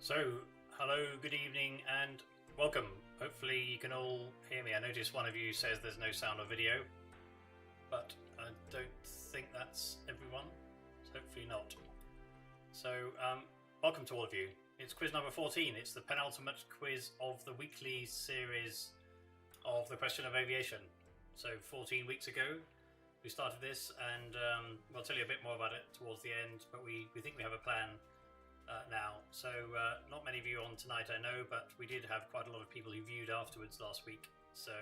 So, hello, good evening, and welcome. Hopefully you can all hear me. I noticed one of you says there's no sound or video, but I don't think that's everyone, so hopefully not. So, welcome to all of you. It's quiz number 14. It's the penultimate quiz of the weekly series of the Question of Aviation. So 14 weeks ago we started this, and we'll tell you a bit more about it towards the end, but we think we have a plan now. So not many of you on tonight, I know, but we did have quite a lot of people who viewed afterwards last week. So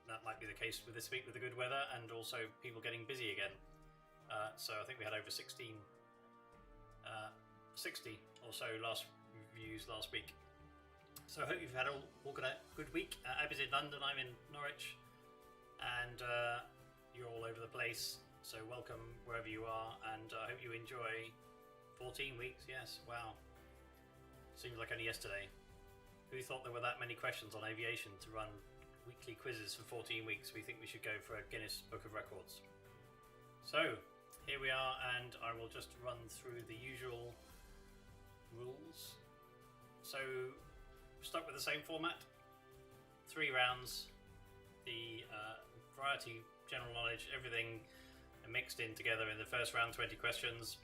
that might be the case with this week with the good weather, and also people getting busy again. So I think we had over 60 or so views last week. So I hope you've had all got a good week. Abby's in London, I'm in Norwich, and you're all over the place. So welcome wherever you are, and I hope you enjoy 14 weeks. Yes, wow. Seems like only yesterday. Who thought there were that many questions on aviation to run weekly quizzes for 14 weeks? We think we should go for a Guinness Book of Records. So here we are, and I will just run through the usual rules. So stuck with the same format, 3 rounds, the variety, general knowledge, everything mixed in together in the first round, 20 questions.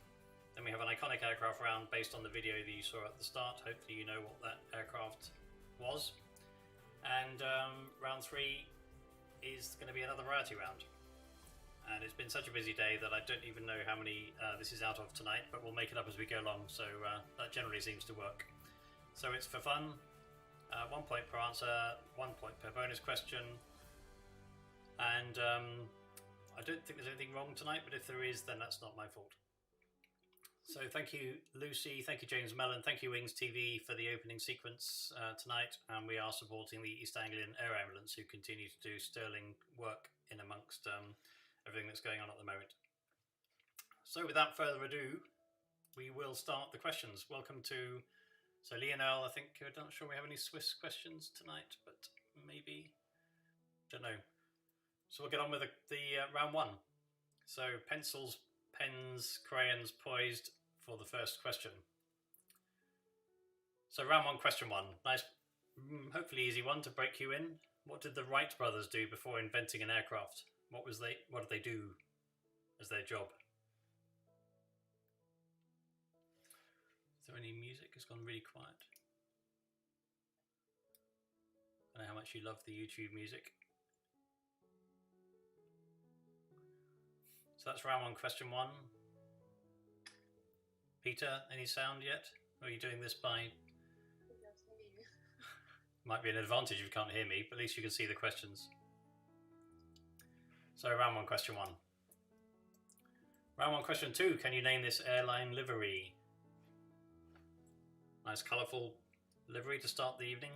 Then we have an iconic aircraft round based on the video that you saw at the start. Hopefully you know what that aircraft was. And round 3 is going to be another variety round. And it's been such a busy day that I don't even know how many this is out of tonight, but we'll make it up as we go along, so that generally seems to work. So it's for fun, 1 point per answer, 1 point per bonus question, and I don't think there's anything wrong tonight, but if there is, then that's not my fault. So thank you, Lucy, thank you, James Mellon, thank you, Wings TV, for the opening sequence tonight, and we are supporting the East Anglian Air Ambulance, who continue to do sterling work in amongst everything that's going on at the moment. So without further ado, we will start the questions. Welcome to, so Lionel, I think, I'm not sure we have any Swiss questions tonight, but maybe, don't know. So we'll get on with the round 1. So pencils, pens, crayons poised for the first question. So round 1, question 1. Nice, hopefully easy one to break you in. What did the Wright brothers do before inventing an aircraft? What did they do as their job? Is there any music? It's gone really quiet. I don't know how much you love the YouTube music. So that's round 1, question 1. Peter, any sound yet? Or are you doing this by... Might be an advantage if you can't hear me, but at least you can see the questions. So round 1, question 1. Round 1, question 2. Can you name this airline livery? Nice colourful livery to start the evening.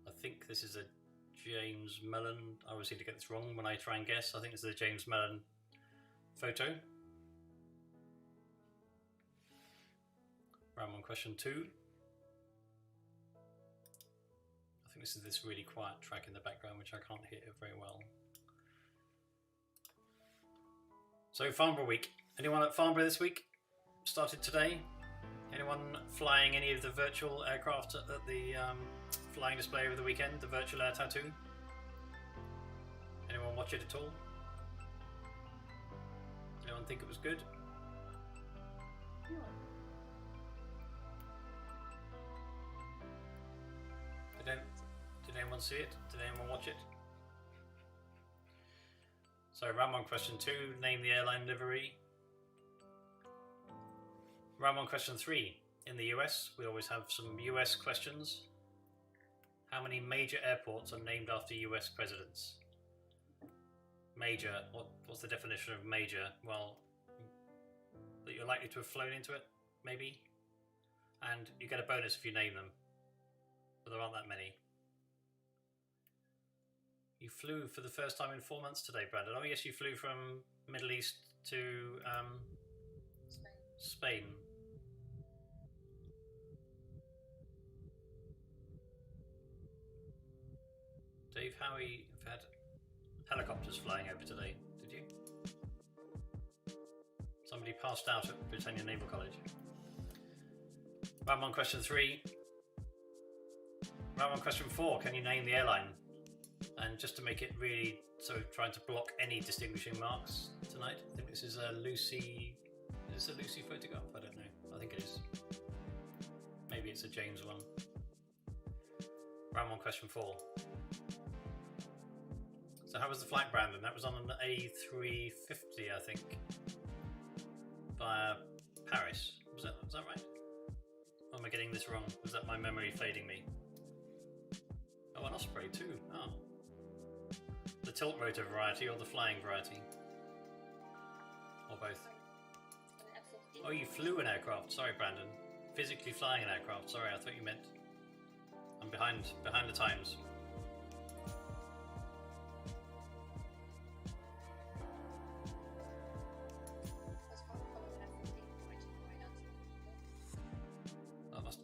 I think this is a James Mellon. I always seem to get this wrong when I try and guess. I think this is a James Mellon photo. Round 1, question 2. I think this is this really quiet track in the background, which I can't hear very well. So Farnborough week. Anyone at Farnborough this week? Started today? Anyone flying any of the virtual aircraft at the flying display over the weekend, the virtual air tattoo? Anyone watch it at all? Anyone think it was good? No. Did anyone see it? Did anyone watch it? So round 1, question 2, name the airline livery. Round 1, question 3, in the US, we always have some US questions. How many major airports are named after US presidents? Major, what's the definition of major? Well, that you're likely to have flown into it, maybe? And you get a bonus if you name them. But there aren't that many. You flew for the first time in 4 months today, Brandon. Oh yes, you flew from Middle East to Spain. Dave Howie have had helicopters flying over today, did you? Somebody passed out at Britannia Naval College. Round 1, question 3. Round 1, question 4. Can you name the airline? And just to make it really, so trying to block any distinguishing marks tonight. I think this is a Lucy. Is this a Lucy photograph? I don't know. I think it is. Maybe it's a James one. Round 1, question 4. So how was the flight, Brandon? That was on an A350, I think, via Paris. Was that right? Or am I getting this wrong? Was that my memory fading me? Oh, an Osprey too. Oh. The tilt rotor variety or the flying variety? Or both? Oh, you flew an aircraft. Sorry, Brandon. Physically flying an aircraft. Sorry, I thought you meant. I'm behind the times.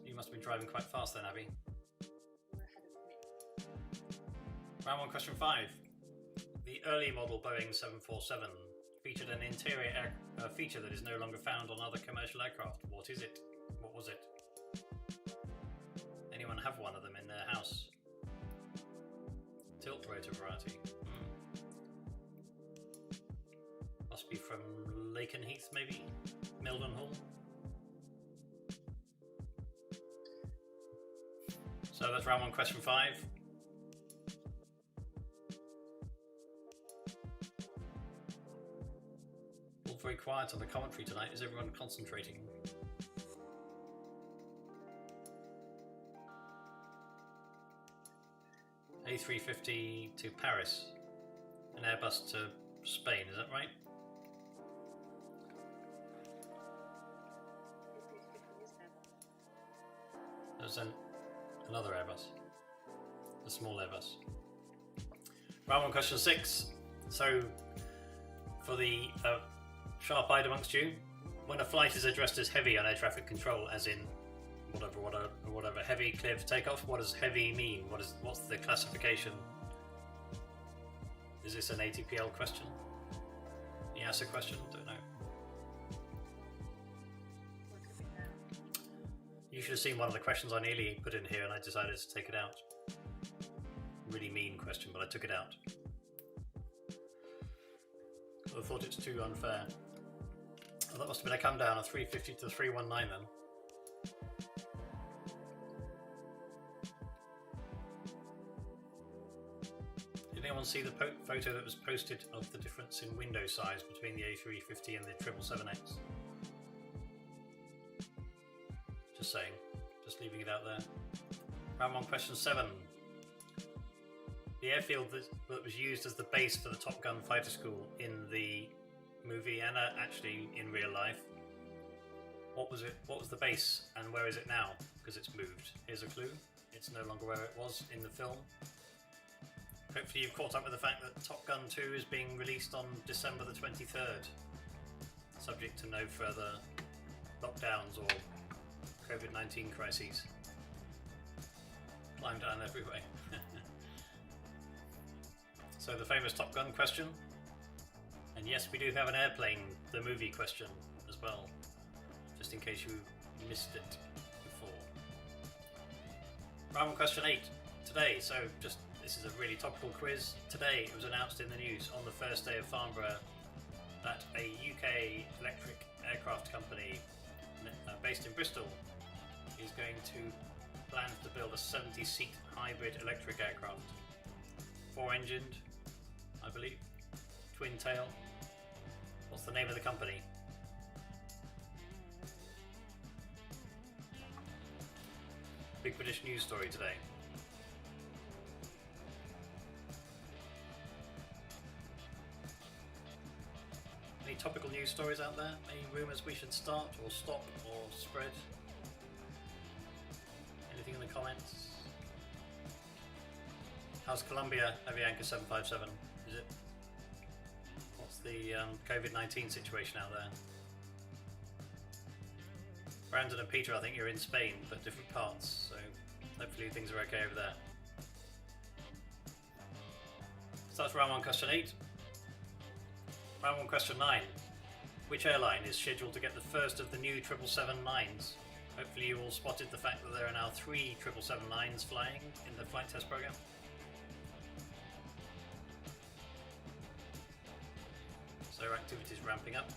You must have been driving quite fast then, Abby. Round 1, question 5. The early model Boeing 747 featured an interior feature that is no longer found on other commercial aircraft. What is it? What was it? Anyone have one of them in their house? Tilt rotor variety. Must be from Lakenheath, maybe? Mildenhall? So that's round 1, question 5. All very quiet on the commentary tonight. Is everyone concentrating? A350 to Paris, an Airbus to Spain, is that right? There's another Airbus, a small Airbus. Round 1, question 6. So, for the sharp-eyed amongst you, when a flight is addressed as heavy on air traffic control, as in whatever, heavy, clear for takeoff, what does heavy mean? What's the classification? Is this an ATPL question? EASA question? Don't know. You should have seen one of the questions I nearly put in here and I decided to take it out. Really mean question, but I took it out. I thought it's too unfair. Oh, that must have been a come down of 350 to 319 then. Did anyone see the photo that was posted of the difference in window size between the A350 and the 777X? Just saying, just leaving it out there. Round 1, question 7. The airfield that was used as the base for the Top Gun fighter school in the movie and actually in real life. What was it? What was the base and where is it now? Because it's moved. Here's a clue. It's no longer where it was in the film. Hopefully you've caught up with the fact that Top Gun 2 is being released on December the 23rd. Subject to no further lockdowns or COVID-19 crises. Climb down every way. So the famous Top Gun question. And yes, we do have an airplane, the movie question as well. Just in case you missed it before. Round 1, question 8 today. So this is a really topical quiz. Today it was announced in the news on the first day of Farnborough that a UK electric aircraft company based in Bristol is going to plan to build a 70-seat hybrid electric aircraft. 4-engined, I believe. Twin tail. What's the name of the company? Big British news story today. Any topical news stories out there? Any rumours we should start or stop or spread? Anything in the comments? How's Colombia Avianca 757? Is it? What's the COVID-19 situation out there? Brandon and Peter, I think you're in Spain, but different parts, so hopefully things are okay over there. So that's round 1, question 8. Round 1, question 9. Which airline is scheduled to get the first of the new 777-9s? Hopefully you all spotted the fact that there are now 3 777-9s flying in the flight test program. So activity is ramping up.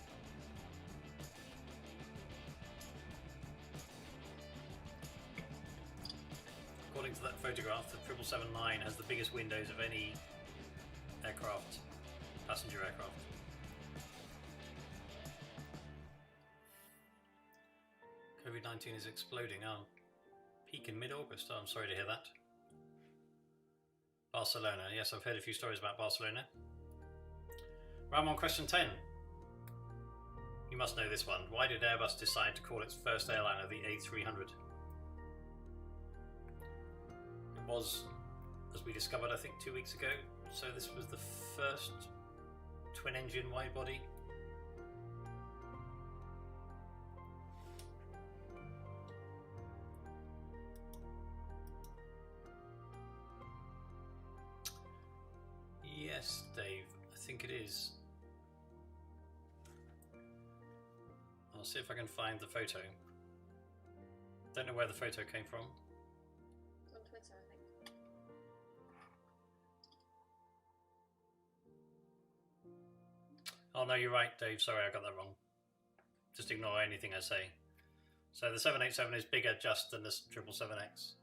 According to that photograph, the 777-9 has the biggest windows of any aircraft, passenger aircraft. COVID-19 is exploding. Oh, peak in mid-August. Oh, I'm sorry to hear that. Barcelona. Yes, I've heard a few stories about Barcelona. Ramon, question 10. You must know this one. Why did Airbus decide to call its first airliner the A300? It was, as we discovered, I think 2 weeks ago. So this was the first twin-engine wide-body. Yes, Dave, I think it is. I'll see if I can find the photo. Don't know where the photo came from. It's on Twitter, I think. Oh no, you're right, Dave. Sorry, I got that wrong. Just ignore anything I say. So the 787 is bigger just than the 777X.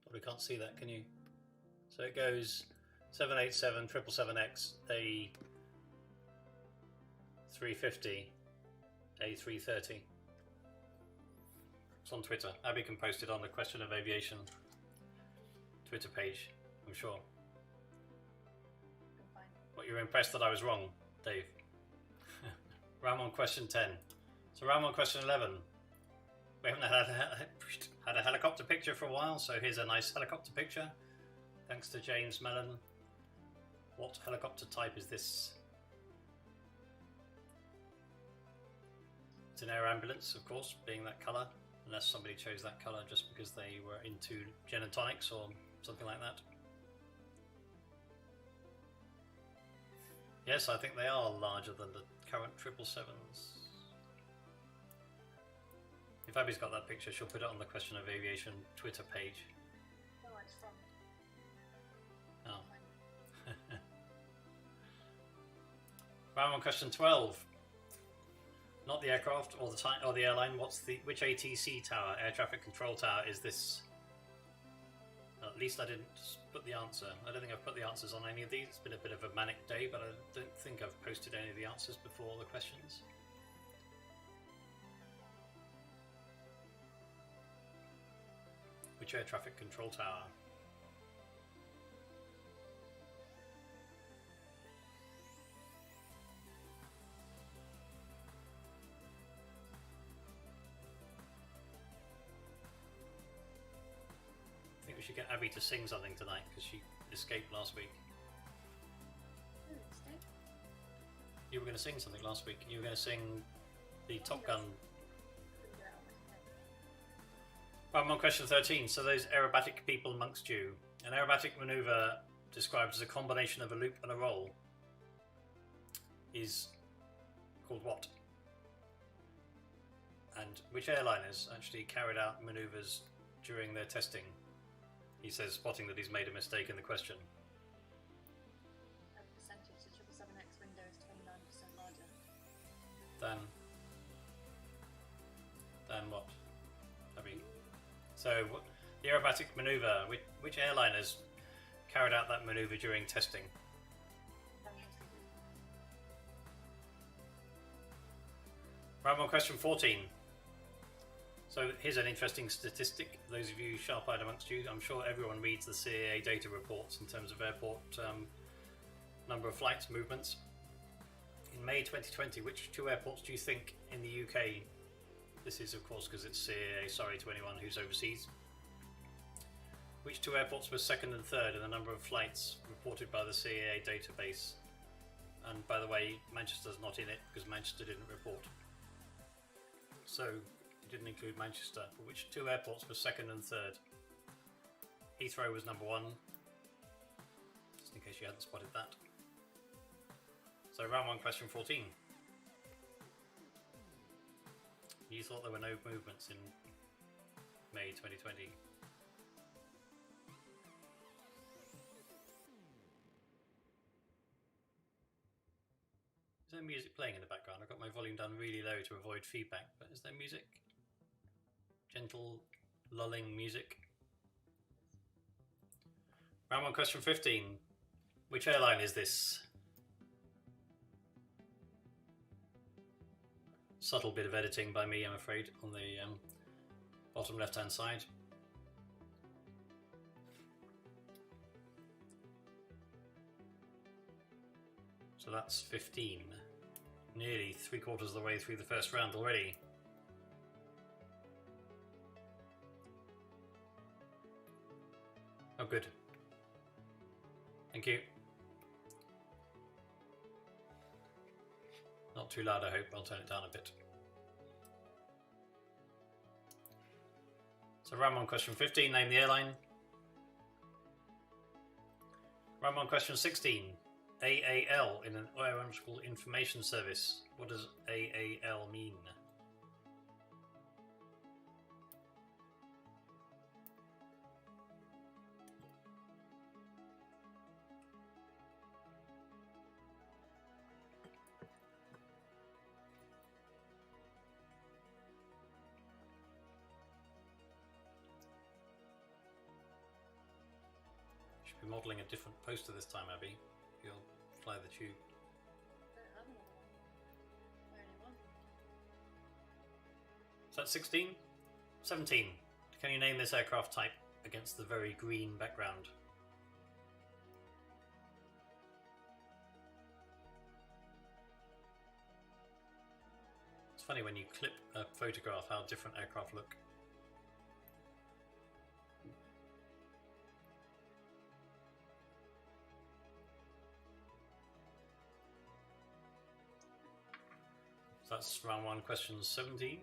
Probably can't see that, can you? So it goes 787, 777X, A350, A330. It's on Twitter. Abby can post it on the Question of Aviation Twitter page, I'm sure. What, you're impressed that I was wrong, Dave? Ramon, question 10. So Ramon, question 11. We haven't had a helicopter picture for a while, so here's a nice helicopter picture. Thanks to James Mellon. What helicopter type is this? It's an air ambulance, of course, being that colour. Unless somebody chose that colour just because they were into gin and tonics or something like that. Yes, I think they are larger than the current 777s. If Abby's got that picture, she'll put it on the Question of Aviation Twitter page. No, it's from. Oh. Ramon, question 12. Not the aircraft or the type or the airline. Which ATC tower, air traffic control tower, is this? At least I didn't put the answer. I don't think I've put the answers on any of these. It's been a bit of a manic day, but I don't think I've posted any of the answers before the questions. Which air traffic control tower? I think we should get Abby to sing something tonight because she escaped last week. You were going to sing something last week. You were going to sing the Top Gun. I'm on question 13. So those aerobatic people amongst you. An aerobatic manoeuvre described as a combination of a loop and a roll is called what? And which airliners actually carried out manoeuvres during their testing? He says, spotting that he's made a mistake in the question. Percentage, the 777X window is 29% larger. Than what? I mean, so the aerobatic manoeuvre, which airliners carried out that manoeuvre during testing? Right, on question 14. So here's an interesting statistic. Those of you sharp-eyed amongst you, I'm sure everyone reads the CAA data reports in terms of airport number of flights, movements. In May 2020, which two airports do you think in the UK, this is of course because it's CAA, sorry to anyone who's overseas, which two airports were second and third in the number of flights reported by the CAA database? And by the way, Manchester's not in it because Manchester didn't report. So it didn't include Manchester, but which two airports were second and third? Heathrow was number one, just in case you hadn't spotted that. So round 1, question 14. You thought there were no movements in May 2020. Is there music playing in the background? I've got my volume down really low to avoid feedback, but is there music? Gentle, lulling music. Round 1, question 15. Which airline is this? Subtle bit of editing by me, I'm afraid, on the bottom left-hand side. So that's 15. Nearly 3/4 of the way through the first round already. Oh, good. Thank you. Not too loud, I hope. I'll turn it down a bit. So round 1, question 15, name the airline. Round 1, question 16. AAL in an Aeronautical Information Service. What does AAL mean? Should be modelling a different poster this time, Abby. You'll fly the tube. So that's 16? 17. Can you name this aircraft type against the very green background? It's funny when you clip a photograph how different aircraft look. So that's round 1, question 17.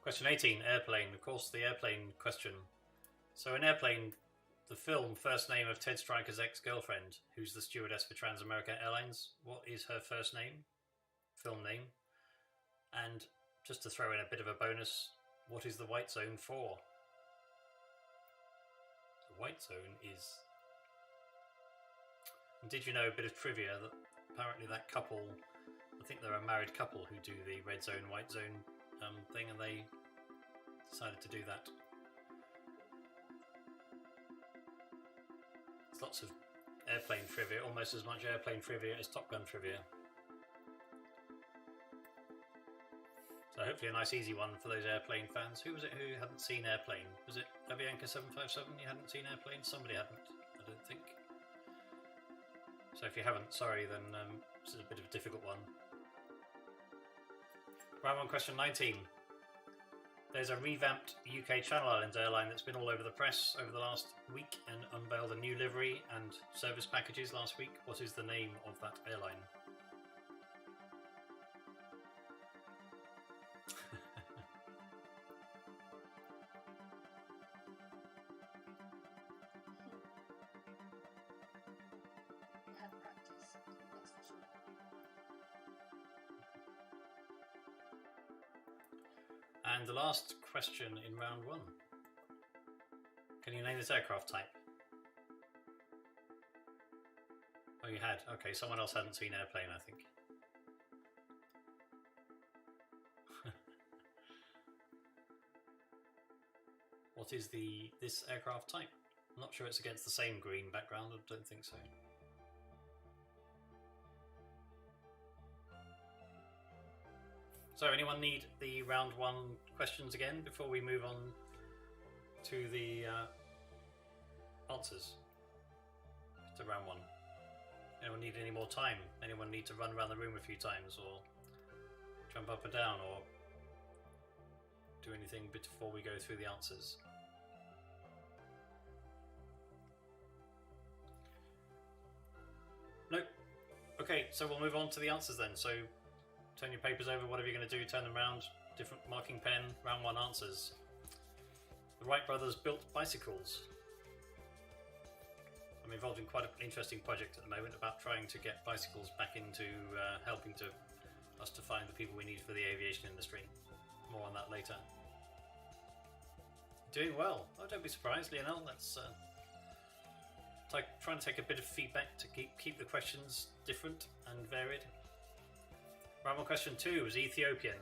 Question 18, airplane. Of course, the airplane question. So in Airplane, the film, first name of Ted Stryker's ex-girlfriend, who's the stewardess for Trans-America Airlines. What is her first name? Film name. And just to throw in a bit of a bonus, what is the white zone for? The white zone is... Did you know a bit of trivia that apparently that couple, I think they're a married couple who do the red zone, white zone thing, and they decided to do that. There's lots of airplane trivia, almost as much airplane trivia as Top Gun trivia. So hopefully a nice easy one for those airplane fans. Who was it who hadn't seen Airplane? Was it Avianca 757 you hadn't seen Airplane? Somebody hadn't, I don't think. So if you haven't, sorry, then this is a bit of a difficult one. Round 1, question 19. There's a revamped UK Channel Islands airline that's been all over the press over the last week and unveiled a new livery and service packages last week. What is the name of that airline? And the last question in round 1. Can you name this aircraft type? Oh, you had. Okay, someone else hadn't seen Airplane, I think. What is this aircraft type? I'm not sure it's against the same green background. I don't think so. So anyone need the round 1 questions again before we move on to the answers to round 1? Anyone need any more time? Anyone need to run around the room a few times or jump up and down or do anything before we go through the answers? Nope. Okay, so we'll move on to the answers then. So turn your papers over, whatever you're going to do, turn them around, different marking pen, round 1 answers. The Wright brothers built bicycles. I'm involved in quite an interesting project at the moment about trying to get bicycles back into helping us to find the people we need for the aviation industry. More on that later. Doing well. Oh, don't be surprised, Lionel. That's trying to take a bit of feedback to keep the questions different and varied. Round 1 question 2 was Ethiopian.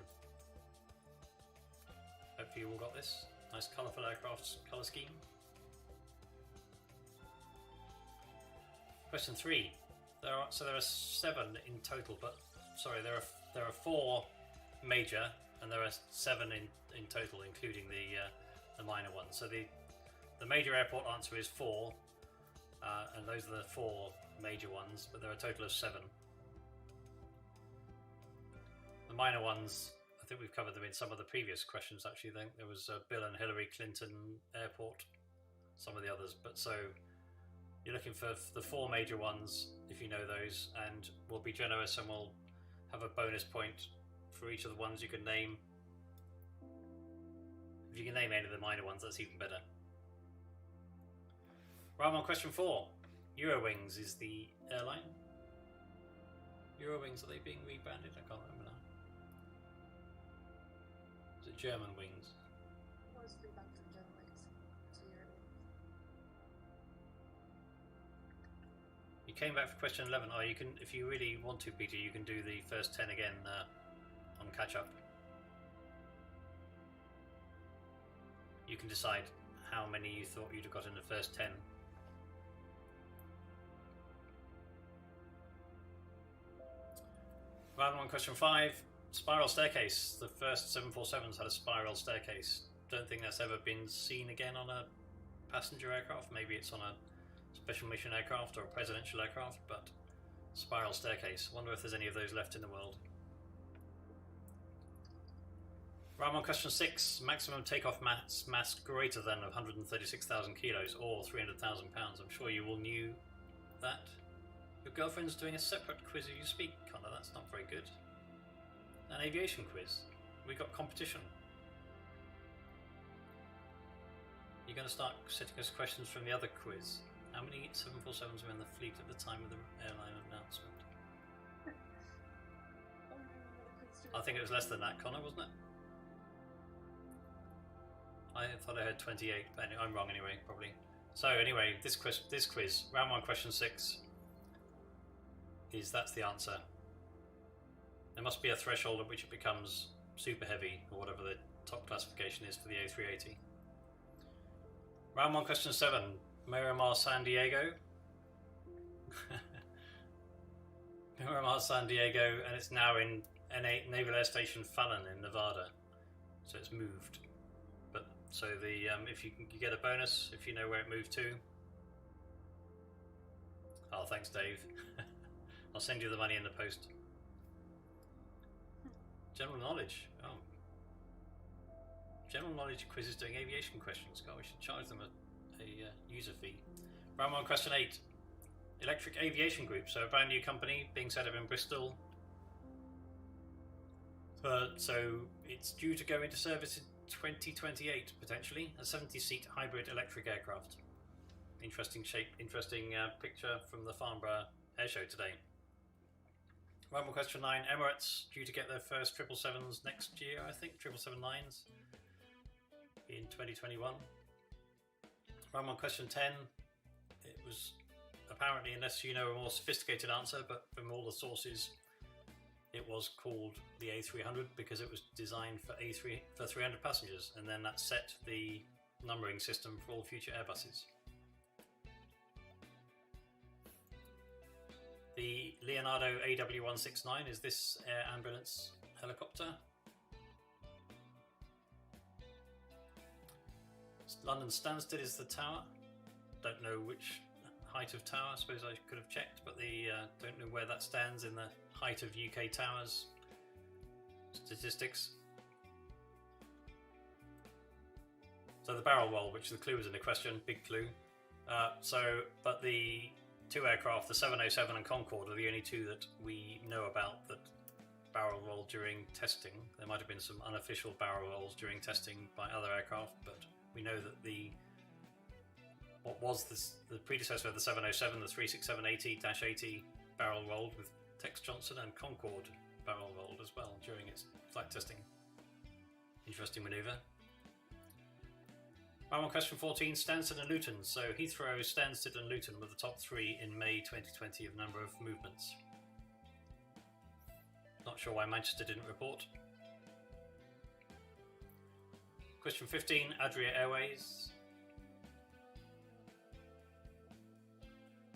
Hopefully you all got this. Nice colourful aircraft colour scheme. Question 3. There are 7 in total, but sorry, there are 4 major and there are 7 in total, including the minor ones. So the major airport answer is 4, and those are the 4 major ones, but there are a total of 7. The minor ones, I think we've covered them in some of the previous questions actually. I think there was Bill and Hillary Clinton Airport, some of the others, but so you're looking for the 4 major ones if you know those, and we'll be generous and we'll have a bonus point for each of the ones you can name. If you can name any of the minor ones, that's even better. Round 1 question 4. Eurowings is the airline. Eurowings, are they being rebranded? I can't remember now. Is it German Wings? It was revamped from Germanwings to Eurowings. You came back for question 11. Oh, you can, if you really want to, Peter, you can do the first 10 again on catch up. You can decide how many you thought you'd have got in the first 10. Round 1 question 5. Spiral staircase. The first 747s had a spiral staircase. Don't think that's ever been seen again on a passenger aircraft. Maybe it's on a special mission aircraft or a presidential aircraft, but spiral staircase. Wonder if there's any of those left in the world. Round 1 question 6. Maximum takeoff mass greater than 136,000 kilos or 300,000 pounds. I'm sure you all knew that. Your girlfriend's doing a separate quiz as you speak, Connor. That's not very good. An aviation quiz. We got competition. You're going to start setting us questions from the other quiz. How many 747s were in the fleet at the time of the airline announcement? I think it was less than that, Connor, wasn't it? I thought I heard 28, but I'm wrong anyway, probably. So anyway, this quiz, round 1 question 6, that's the answer. There must be a threshold at which it becomes super heavy, or whatever the top classification is for the A380. Round 1 question 7, Miramar San Diego. Miramar San Diego, and it's now in Naval Air Station Fallon in Nevada. So it's moved. But so the if you get a bonus if you know where it moved to. Oh, thanks, Dave. I'll send you the money in the post. General knowledge. Oh, general knowledge quizzes doing aviation questions. God, we should charge them a user fee. Round 1 question 8. Electric Aviation Group, so a brand new company being set up in Bristol. So it's due to go into service in 2028 potentially. A 70-seat hybrid electric aircraft. Interesting shape, interesting picture from the Farnborough Air Show today. Round 1 question 9. Emirates due to get their first 777s next year, I think. 777-9s in 2021. Round 1 question 10. It was apparently, unless you know a more sophisticated answer, but from all the sources, it was called the A300 because it was designed for 300 passengers, and then that set the numbering system for all future Airbuses. The Leonardo AW169 is this air ambulance helicopter. London Stansted is the tower. Don't know which height of tower. I suppose I could have checked, but don't know where that stands in the height of UK towers statistics. So the barrel roll, which the clue was in the question, big clue. But the 2 aircraft, the 707 and Concorde, are the only 2 that we know about that barrel roll during testing. There might have been some unofficial barrel rolls during testing by other aircraft, but we know that what what was the predecessor of the 707, the 367-80-80 barrel rolled with Tex Johnson and Concorde barrel rolled as well during its flight testing. Interesting manoeuvre. Round 1, question 14, Stansted and Luton. So Heathrow, Stansted and Luton were the top 3 in May 2020 of number of movements. Not sure why Manchester didn't report. Question 15, Adria Airways.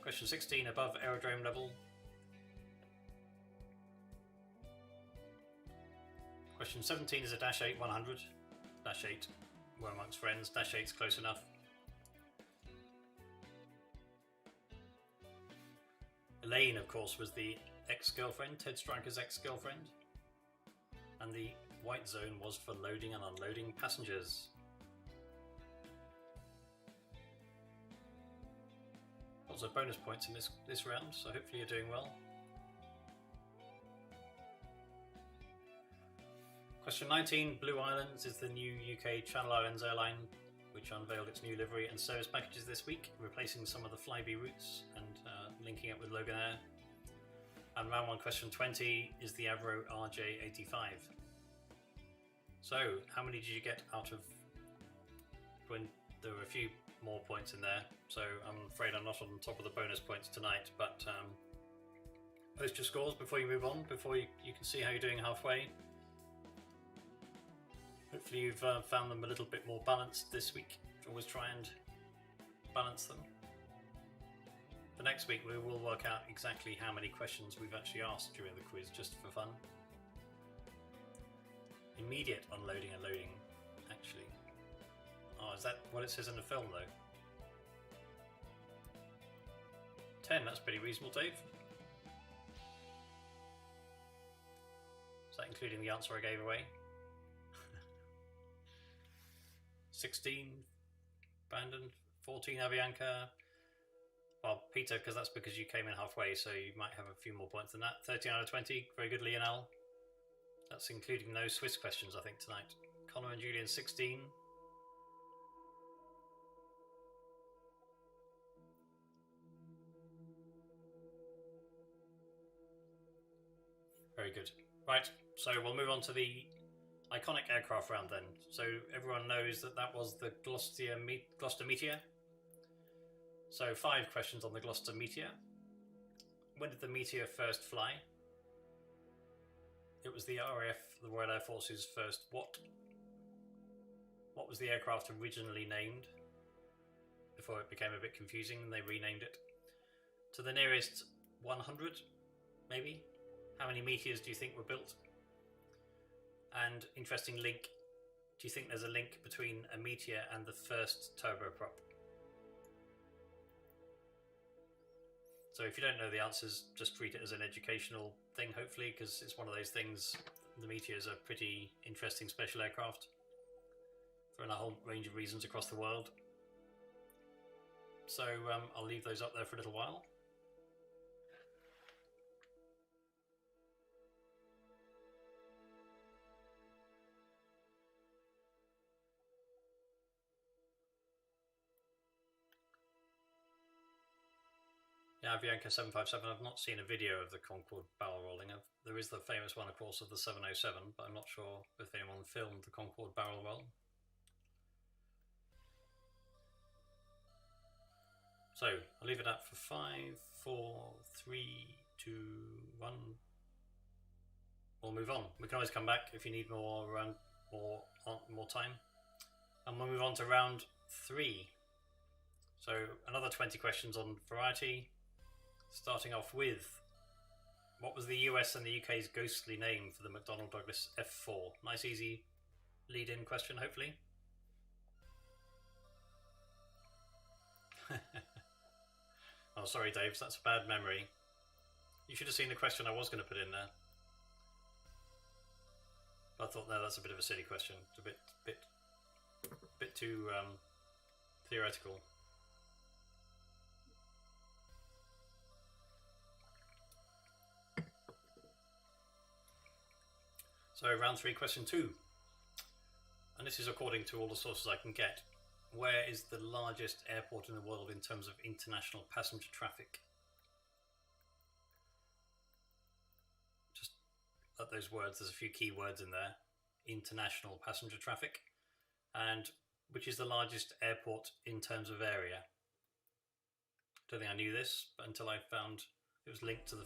Question 16, above aerodrome level. Question 17 is a Dash 8 100. Dash 8, we're amongst friends. Dash 8's close enough. Elaine, of course, was the ex-girlfriend, Ted Stryker's ex-girlfriend. And the white zone was for loading and unloading passengers. Lots of bonus points in this round, so hopefully you're doing well. Question 19, Blue Islands is the new UK Channel Islands airline, which unveiled its new livery and service packages this week, replacing some of the Flybe routes and linking up with Loganair. And round 1, question 20 is the Avro RJ85. So, how many did you get out of when there were a few more points in there? So, I'm afraid I'm not on top of the bonus points tonight, but post your scores before you move on, before you can see how you're doing halfway. Hopefully you've found them a little bit more balanced this week. Always try and balance them. For next week we will work out exactly how many questions we've actually asked during the quiz, just for fun. Immediate unloading and loading, actually. Oh, is that what it says in the film though? 10, that's pretty reasonable, Dave. Is that including the answer I gave away? 16, Brandon. 14, Avianca. Well, Peter, because that's because you came in halfway, so you might have a few more points than that. 13 out of 20, very good, Lionel. That's including no Swiss questions, I think, tonight. Connor and Julian, 16. Very good. Right, so we'll move on to the iconic aircraft round then. So everyone knows that was the Gloster Meteor. So 5 questions on the Gloster Meteor. When did the Meteor first fly? It was the RAF, the Royal Air Force's first what? What was the aircraft originally named? Before it became a bit confusing and they renamed it. To the nearest 100, maybe? How many Meteors do you think were built? And interesting link, do you think there's a link between a Meteor and the first turboprop? So if you don't know the answers, just treat it as an educational thing, hopefully, because it's one of those things. The Meteors are pretty interesting special aircraft for a whole range of reasons across the world. So I'll leave those up there for a little while. Yeah, Avianca 757, I've not seen a video of the Concorde barrel rolling. There is the famous one, of course, of the 707, but I'm not sure if anyone filmed the Concorde barrel roll. So, I'll leave it up for 5, 4, 3, 2, 1. We'll move on. We can always come back if you need more time. And we'll move on to round 3. So, another 20 questions on variety. Starting off with, what was the US and the UK's ghostly name for the McDonnell Douglas F4? Nice easy lead-in question, hopefully. Oh, sorry, Dave, that's a bad memory. You should have seen the question I was going to put in there. But I thought, no, that's a bit of a silly question. It's a bit too theoretical. So round 3, question 2. And this is according to all the sources I can get. where is the largest airport in the world in terms of international passenger traffic? Just at those words, there's a few key words in there. International passenger traffic. And which is the largest airport in terms of area? Don't think I knew this, but until I found it was linked to the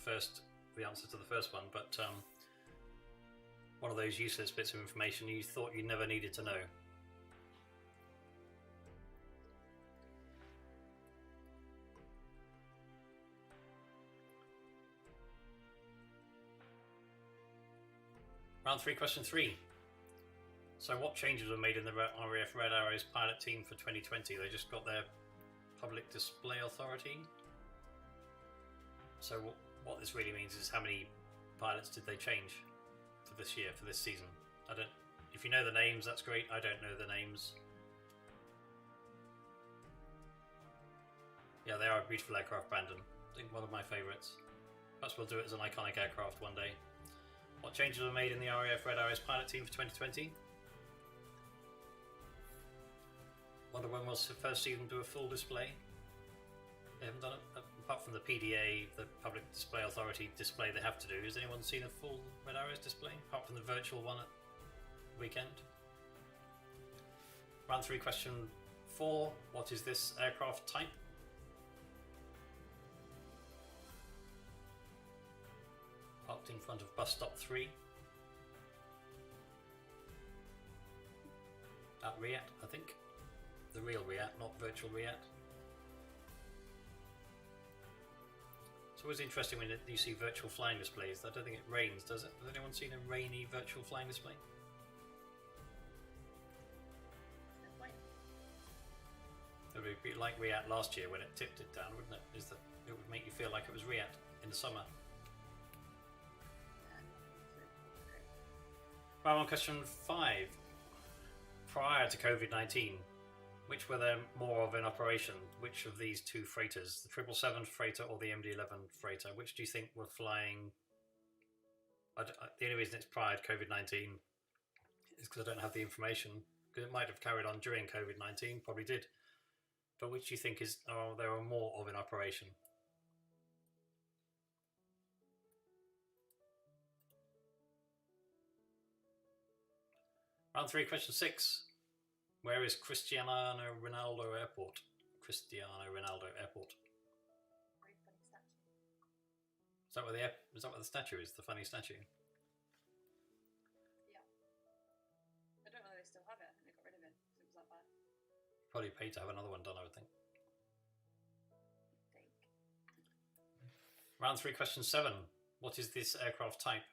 answer to the first one. But one of those useless bits of information you thought you never needed to know. Round 3, question 3. So what changes were made in the RAF Red Arrows pilot team for 2020? They just got their public display authority. So what this really means is how many pilots did they change for this year, for this season? If you know the names, that's great. I don't know the names. Yeah, they are a beautiful aircraft, Brandon. I think one of my favourites. Perhaps we'll do it as an iconic aircraft one day. What changes were made in the RAF Red Arrows pilot team for 2020? Wonder when we'll first see them do a full display. They haven't done it, apart from the PDA, the Public Display Authority display they have to do. Has anyone seen a full Red Arrows display, apart from the virtual one at the weekend? Round 3, question 4. What is this aircraft type? Parked in front of bus stop 3. At Riyadh, I think. The real Riyadh, not virtual Riyadh. It's always interesting when you see virtual flying displays. I don't think it rains, does it? Has anyone seen a rainy virtual flying display? It would be like Riyadh last year when it tipped it down, wouldn't it? It would make you feel like it was Riyadh in the summer. Right, on question 5. Prior to COVID-19, which were there more of in operation? Which of these two freighters, the 777 freighter or the MD-11 freighter, which do you think were flying? The only reason it's prior to COVID-19 is because I don't have the information, because it might have carried on during COVID-19, probably did. But which do you think there are more of in operation? Round 3, question 6. Where is Cristiano Ronaldo Airport? Cristiano Ronaldo Airport. Is that where the statue is? The funny statue? Yeah. I don't know if they still have it. I think they got rid of it because it was that bad. Probably paid to have another one done, I would think. Round 3, question 7. What is this aircraft type?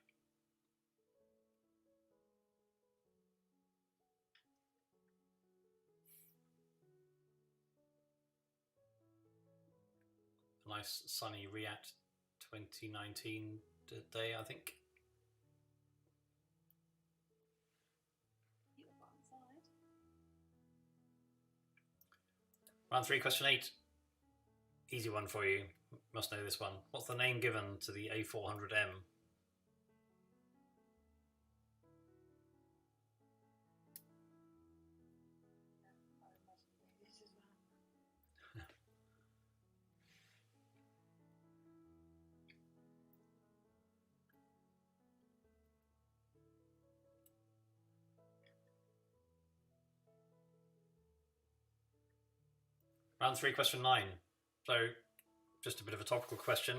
Nice sunny Riyadh 2019 day, I think. Round 3, question 8. Easy one for you. Must know this one. What's the name given to the A400M? Round 3, question 9. So, just a bit of a topical question.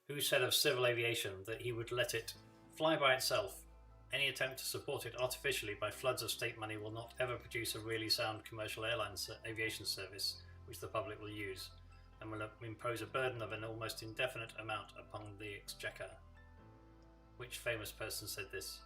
Who said of civil aviation that he would let it fly by itself? Any attempt to support it artificially by floods of state money will not ever produce a really sound commercial aviation service which the public will use, and will impose a burden of an almost indefinite amount upon the exchequer. Which famous person said this?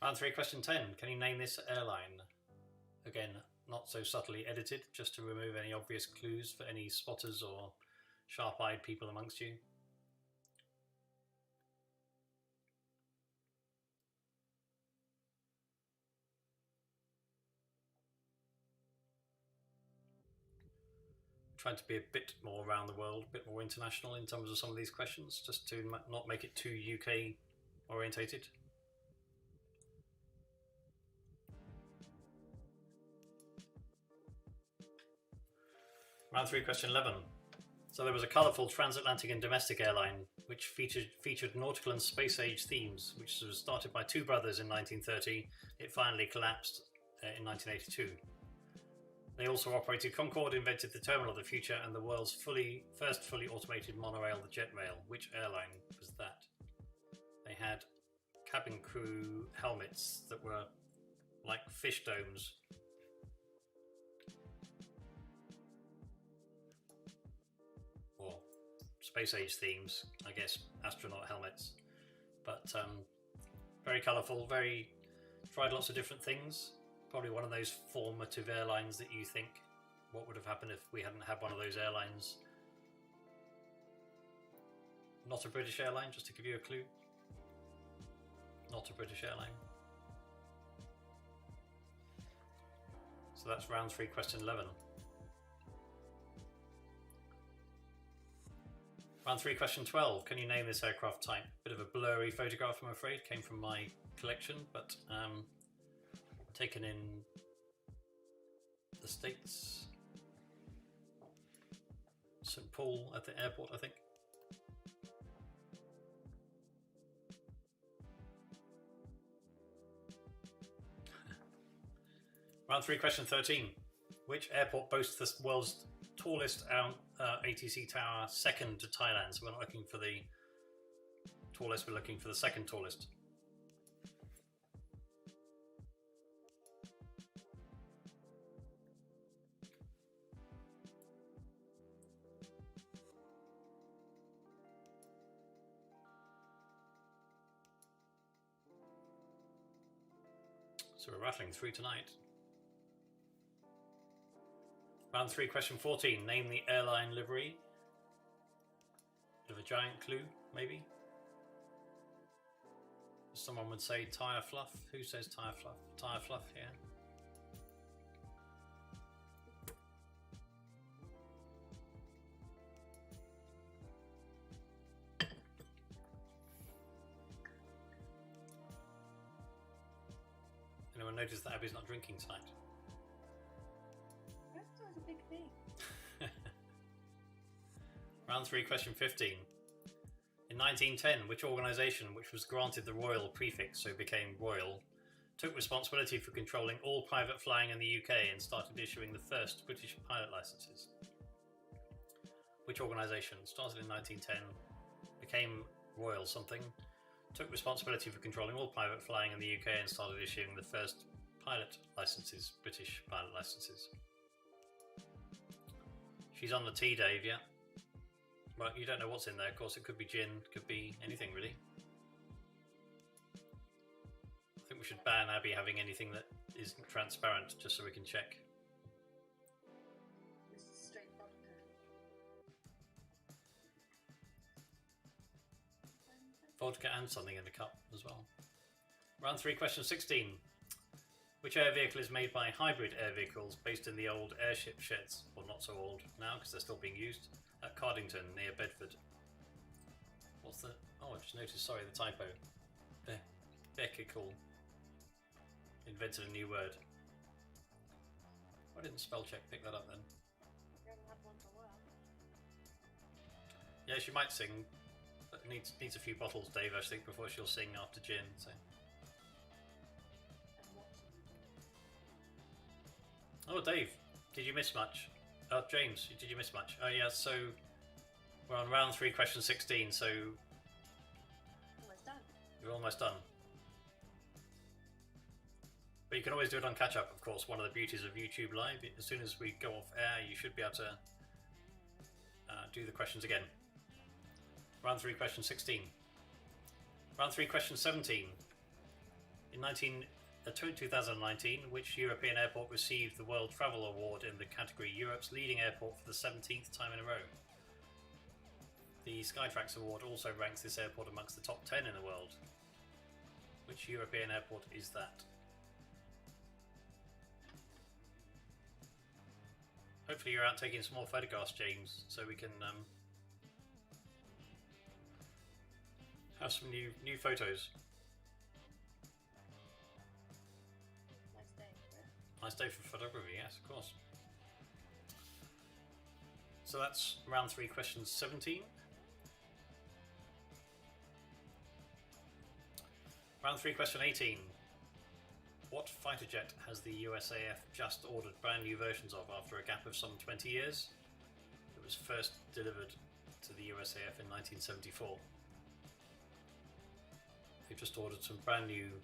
Round 3, question 10. Can you name this airline? Again, not so subtly edited, just to remove any obvious clues for any spotters or sharp-eyed people amongst you. tried to be a bit more around the world, a bit more international in terms of some of these questions, just to not make it too UK orientated. Round 3, question 11. So there was a colourful transatlantic and domestic airline which featured nautical and space age themes, which was started by two brothers in 1930. It finally collapsed in 1982. They also operated Concorde, invented the terminal of the future, and the world's first fully automated monorail, the jet rail. Which airline was that? They had cabin crew helmets that were like fish domes. Or space age themes, I guess, astronaut helmets. But very colourful, tried lots of different things. Probably one of those formative airlines that you think, what would have happened if we hadn't had one of those airlines? Not a British airline, just to give you a clue. Not a British airline. So that's round 3, question 11. Round 3, question 12. Can you name this aircraft type? Bit of a blurry photograph, I'm afraid. Came from my collection, but taken in the States. St. Paul at the airport, I think. Round 3, question 13. Which airport boasts the world's tallest ATC tower, second to Thailand? So we're not looking for the tallest, we're looking for the second tallest. So we're rattling through tonight. Round 3, question 14. Name the airline livery. Bit of a giant clue, maybe. Someone would say tyre fluff. Who says tyre fluff? Tyre fluff here. Anyone notice that Abby's not drinking tonight? That was a big thing. Round 3, question 15. In 1910, which organisation, which was granted the royal prefix, so became royal, took responsibility for controlling all private flying in the UK and started issuing the first British pilot licences? Which organisation started in 1910, became royal something, took responsibility for controlling all private flying in the UK and started issuing the first pilot licenses, British pilot licenses? She's on the tea, Dave, yeah? Well, you don't know what's in there, of course. It could be gin, could be anything, really. I think we should ban Abby having anything that isn't transparent, just so we can check. This is straight vodka. Vodka and something in the cup as well. Round 3, question 16. Which air vehicle is made by hybrid air vehicles based in the old airship sheds, or not so old now because they're still being used, at Cardington near Bedford? What's the... Oh, I just noticed, sorry, the typo. Vehicle. Invented a new word. Why didn't spell check pick that up then? We haven't had one for a while. Yeah, she might sing, but needs a few bottles, Dave, I think, before she'll sing after gin, so... And what's Oh, Dave, did you miss much? James, did you miss much? Oh, yeah, so we're on round 3, question 16, so almost done. you're almost done. But you can always do it on catch-up, of course. One of the beauties of YouTube Live, as soon as we go off air, you should be able to do the questions again. Round 3, question 16. Round 3, question 17. In 2019, which European airport received the World Travel Award in the category Europe's leading airport for the 17th time in a row? The Skytrax Award also ranks this airport amongst the top 10 in the world. Which European airport is that? hopefully you're out taking some more photographs, James, so we can have some new photos. Nice day for it. Nice day for photography, yes, of course. So that's round 3, question 17. Round 3, question 18. What fighter jet has the USAF just ordered brand new versions of after a gap of some 20 years? It was first delivered to the USAF in 1974. They've just ordered some brand new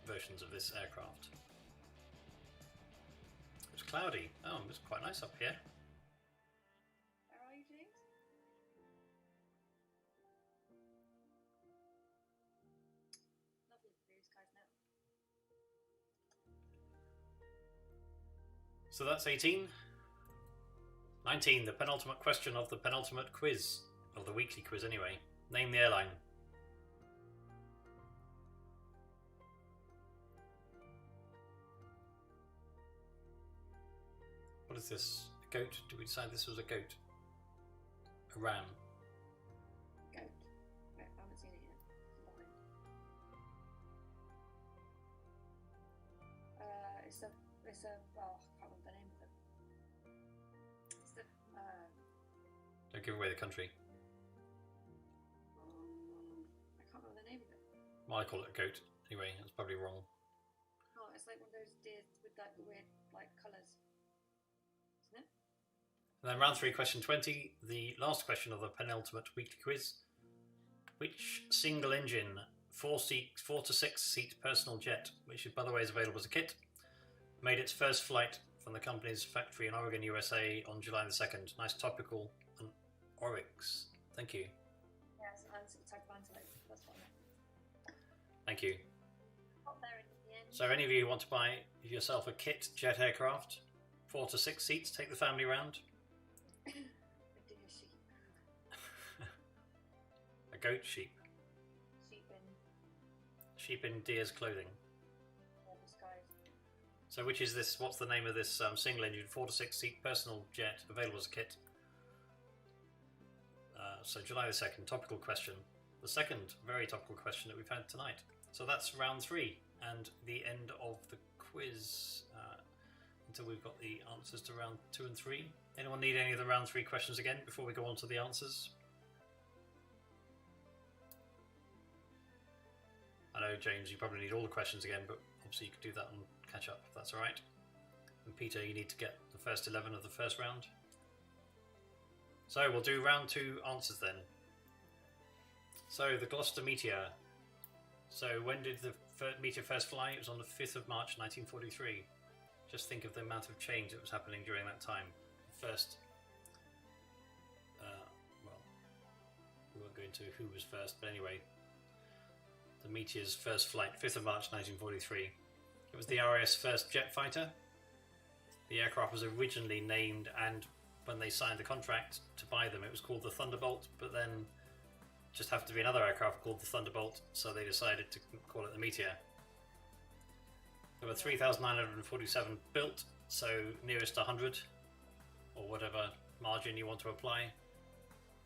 versions of this aircraft. It's cloudy. Oh, it's quite nice up here. Where are you, James? Lovely blue skies now. So that's 18. 19, the penultimate question of the penultimate quiz. Of the weekly quiz anyway. Name the airline. What is this? A goat? Did we decide this was a goat? A ram? Goat. Right, I haven't seen it yet. It's behind. It's a, well, I can't remember the name of it. It's the, Don't give away the country. I can't remember the name of it. Well, I call it a goat. Anyway, that's probably wrong. Oh, it's like one of those deers with like the weird, like, colours. Isn't it? And then round 3, question 20, the last question of the penultimate weekly quiz. Which single engine, 4 to 6 seat personal jet, which by the way is available as a kit, made its first flight from the company's factory in Oregon, USA on July the 2nd? Nice topical and Oryx. Thank you. Yes, and type of antelope. That's what I meant. Thank you. Got there in the end. So any of you want to buy yourself a kit jet aircraft, 4 to 6 seats, take the family round? A deer sheep. A goat sheep. Sheep in Sheep in deer's clothing. the skies. So which is this, what's the name of this single engine 4 to 6 seat personal jet available as a kit? So July the 2nd, topical question. The second very topical question that we've had tonight. So that's round 3 and the end of the quiz until we've got the answers to round 2 and 3. Anyone need any of the round 3 questions again before we go on to the answers? I know, James, you probably need all the questions again, but obviously you could do that and catch up if that's alright. And Peter, you need to get the first 11 of the first round. So we'll do round 2 answers then. So the Gloster Meteor. So when did the Meteor first fly? It was on the 5th of March 1943. Just think of the amount of change that was happening during that time. First, well, we won't go into who was first, but anyway, the Meteor's first flight, 5th of March 1943. It was the RAF's first jet fighter. The aircraft was originally named, and when they signed the contract to buy them, it was called the Thunderbolt, but then just happened to be another aircraft called the Thunderbolt, so they decided to call it the Meteor. There were 3,947 built, so nearest 100, or whatever margin you want to apply.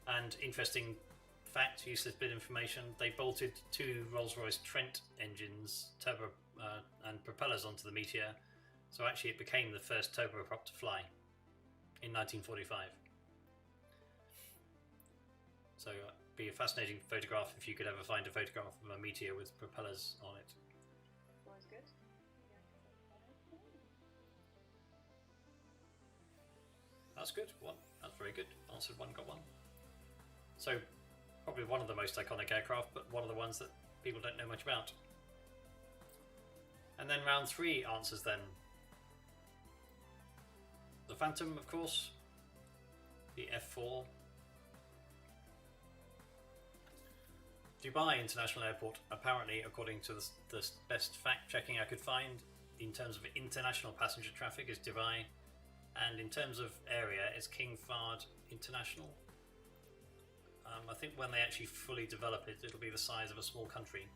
And interesting fact, useless bit information, they bolted 2 Rolls-Royce Trent engines, turbo and propellers onto the Meteor, so actually it became the first turboprop to fly in 1945. So be a fascinating photograph if you could ever find a photograph of a Meteor with propellers on it. Always good. That's good. One. That's very good. Answered 1, got 1. So probably one of the most iconic aircraft, but one of the ones that people don't know much about. And then round 3 answers then. The Phantom, of course. The F4. Dubai International Airport, apparently, according to the best fact-checking I could find, in terms of international passenger traffic, is Dubai. And in terms of area, it's King Fahd International. I think when they actually fully develop it, it'll be the size of a small country.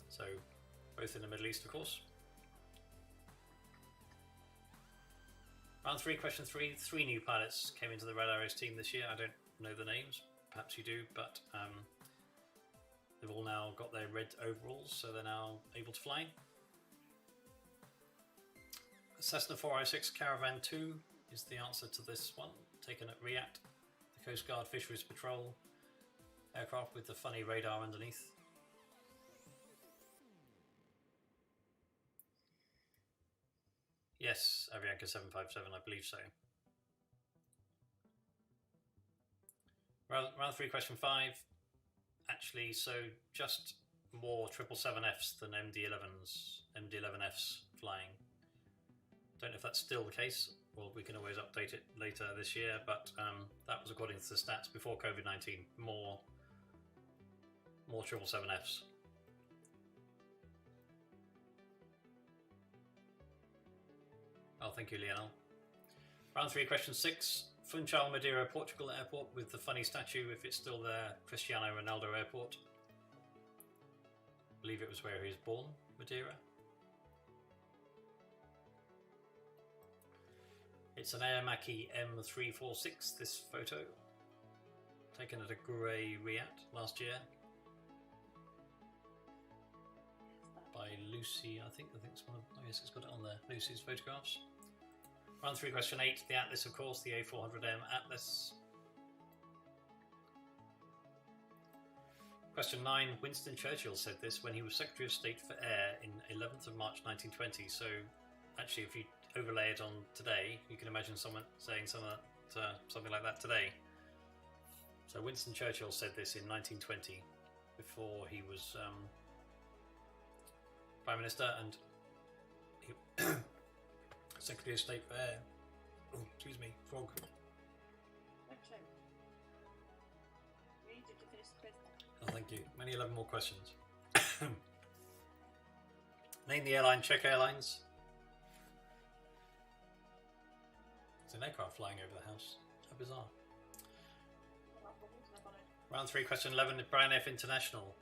So, both in the Middle East, of course. Round 3, question 3. 3 new pilots came into the Red Arrows team this year. I don't know the names. Perhaps you do, but they've all now got their red overalls, so they're now able to fly. Cessna 406 Caravan 2 is the answer to this one, taken at Riyadh. The Coast Guard Fisheries Patrol aircraft with the funny radar underneath. Yes, Avianca 757, I believe so. Round 3, question 5. Actually, so just more 777Fs than MD-11s flying. Don't know if that's still the case. Well, we can always update it later this year, but that was according to the stats before COVID-19. More 777Fs. Oh, thank you, Lionel. Round 3, question 6. Funchal, Madeira, Portugal Airport with the funny statue, if it's still there, Cristiano Ronaldo Airport. I believe it was where he was born, Madeira. It's an Air Mackie M346, this photo. Taken at a grey Riyadh last year. By Lucy, I think it's one of, oh yes, it's got it on there, Lucy's photographs. Round 3, question 8, the Atlas, of course, the A400M Atlas. Question 9, Winston Churchill said this when he was Secretary of State for Air in 11th of March 1920. So, actually, if you overlay it on today, you can imagine someone saying something like that today. So, Winston Churchill said this in 1920, before he was Prime Minister and he Secretary of State for Air. Oh, excuse me, frog. Okay. We needed to finish the quiz. Oh, thank you. Many 11 more questions. Name the airline. Czech Airlines. There's an aircraft flying over the house. How bizarre. Round 3, question 11. Brian F. International.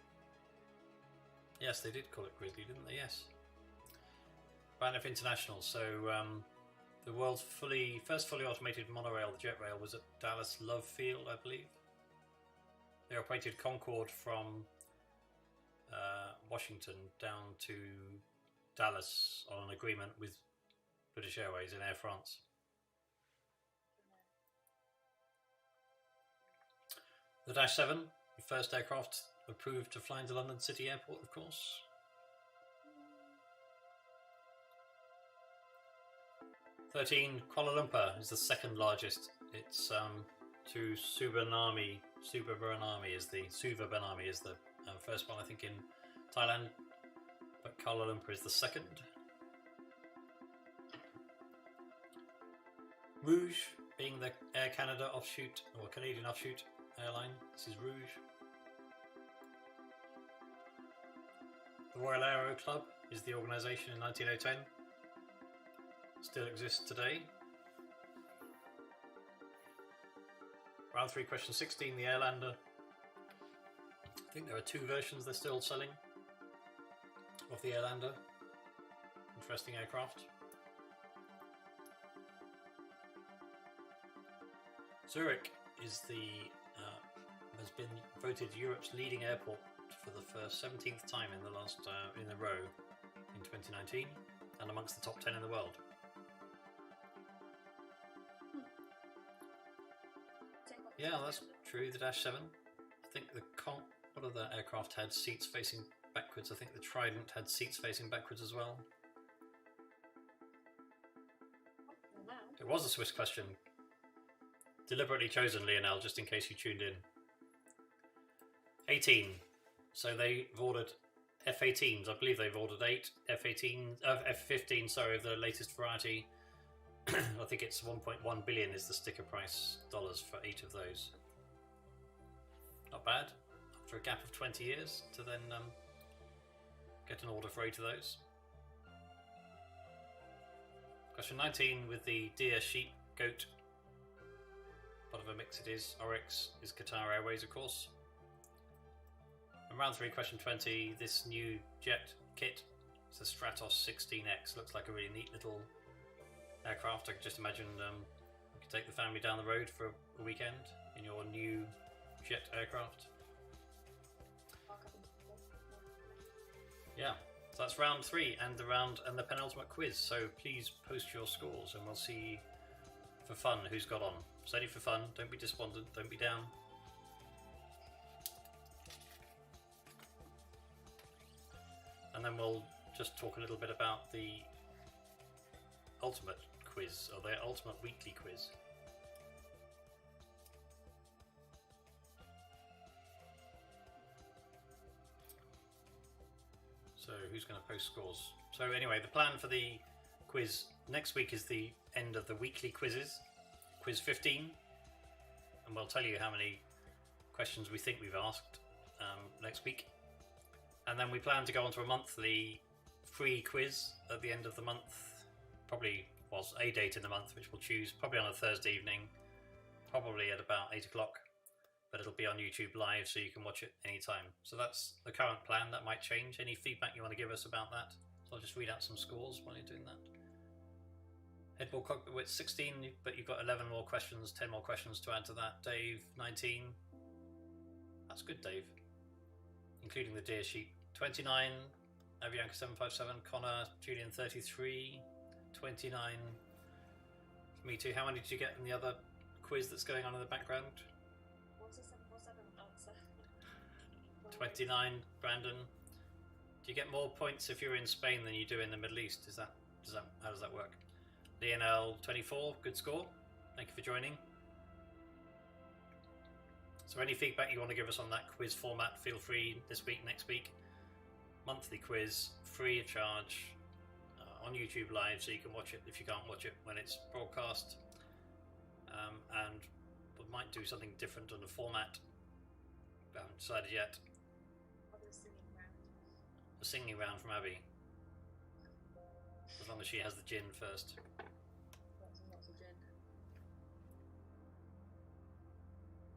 Yes, they did call it Grizzly, didn't they? Yes. Brian F. International. So the world's first fully automated monorail, the jet rail, was at Dallas Love Field, I believe. They operated Concorde from Washington down to Dallas on an agreement with British Airways and Air France. The Dash 7, the first aircraft approved to fly into London City Airport, of course. Kuala Lumpur is the second largest. It's to Suvarnami is the first one, I think, in Thailand, but Kuala Lumpur is the second. Rouge being the Air Canada offshoot, or Canadian offshoot airline. This is Rouge. The Royal Aero Club is the organisation in 1910. Still exists today. Round 3, question 16, the Airlander. I think there are 2 versions they're still selling of the Airlander. Interesting aircraft. Zurich is has been voted Europe's leading airport for the first 17th time in the last in a row in 2019, and amongst the top 10 in the world. Yeah, that's true. The Dash 7. I think what other aircraft had seats facing backwards? I think the Trident had seats facing backwards as well. It was a Swiss question. Deliberately chosen, Lionel, just in case you tuned in. 18. So they've ordered F-18s. I believe they've ordered 8 F-15. Sorry, of the latest variety. I think it's 1.1 billion is the sticker price dollars for 8 of those. Not bad. After a gap of 20 years to then get an order for 8 of those. Question 19 with the deer, sheep, goat. What of a mix it is. Oryx is Qatar Airways, of course. And round 3, question 20. This new jet kit. It's a Stratos 16X. Looks like a really neat little aircraft. I could just imagine you could take the family down the road for a weekend in your new jet aircraft. Yeah, so that's round 3 and the penultimate quiz. So please post your scores and we'll see for fun who's got on. Study for fun, don't be despondent, don't be down. And then we'll just talk a little bit about the ultimate quiz, or the ultimate weekly quiz. So who's going to post scores? So anyway, the plan for the quiz next week is the end of the weekly quizzes, quiz 15, and we'll tell you how many questions we think we've asked next week. And then we plan to go on to a monthly free quiz at the end of the month, probably was a date in the month, which we'll choose, probably on a Thursday evening, probably at about 8 o'clock, but it'll be on YouTube live so you can watch it anytime. So that's the current plan. That might change. Any feedback you want to give us about that? So I'll just read out some scores while you're doing that. Headboard cockpit with 16, but you've got 11 more questions, 10 more questions to add to that. Dave, 19. That's good, Dave. Including the dear sheet. 29, Avianca 757, Connor, Julian 33, 29. Me too. How many did you get in the other quiz that's going on in the background? What's the 747 answer? 29, Brandon. Do you get more points if you're in Spain than you do in the Middle East? How does that work? Lionel 24, good score. Thank you for joining. So any feedback you want to give us on that quiz format, feel free this week, next week. Monthly quiz, free of charge, on YouTube live, so you can watch it if you can't watch it when it's broadcast. And we might do something different on the format. We haven't decided yet. A singing round from Abby. As long as she has the gin first. Lots of gin.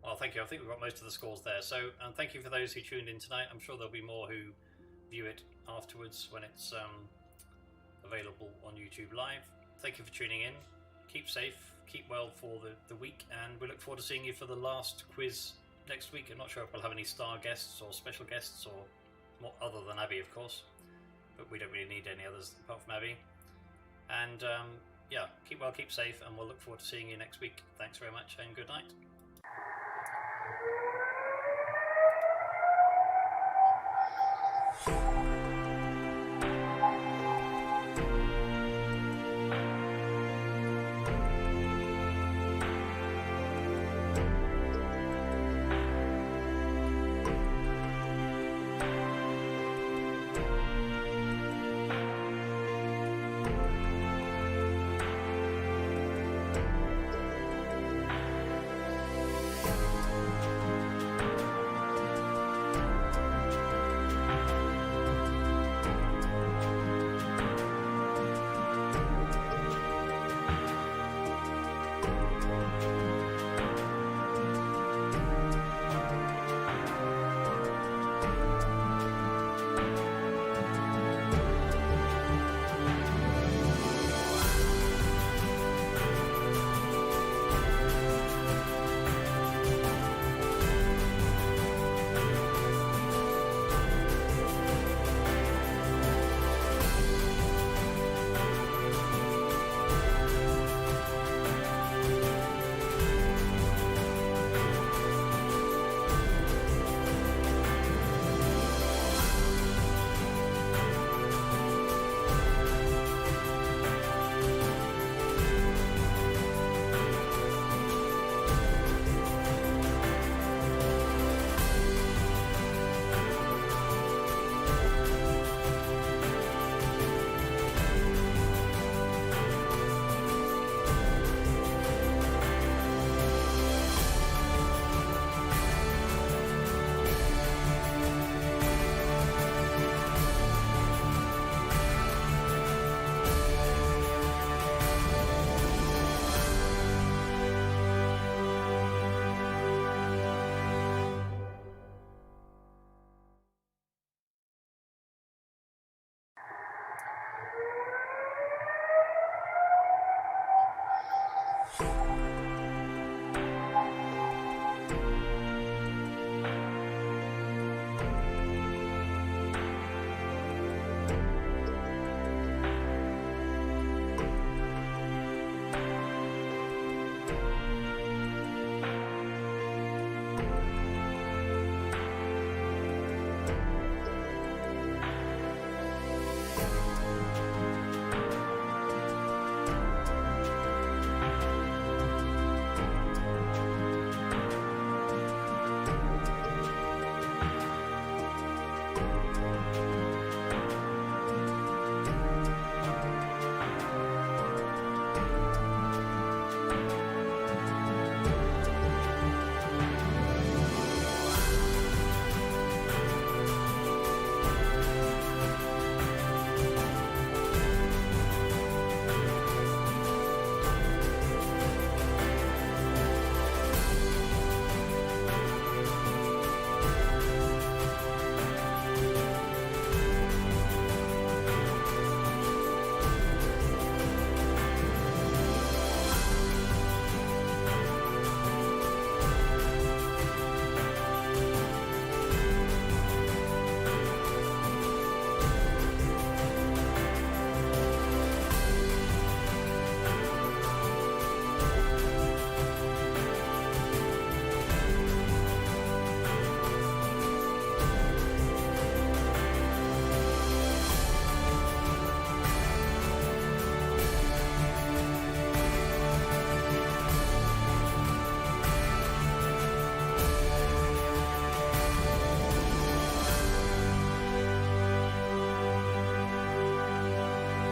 Well, thank you. I think we've got most of the scores there. So, thank you for those who tuned in tonight. I'm sure there'll be more who view it afterwards when it's available on YouTube Live. Thank you for tuning in. Keep safe, keep well for the week, and we look forward to seeing you for the last quiz next week. I'm not sure if we'll have any star guests or special guests or more other than Abby, of course, but we don't really need any others apart from Abby. And yeah, keep well, keep safe, and we'll look forward to seeing you next week. Thanks very much and good night.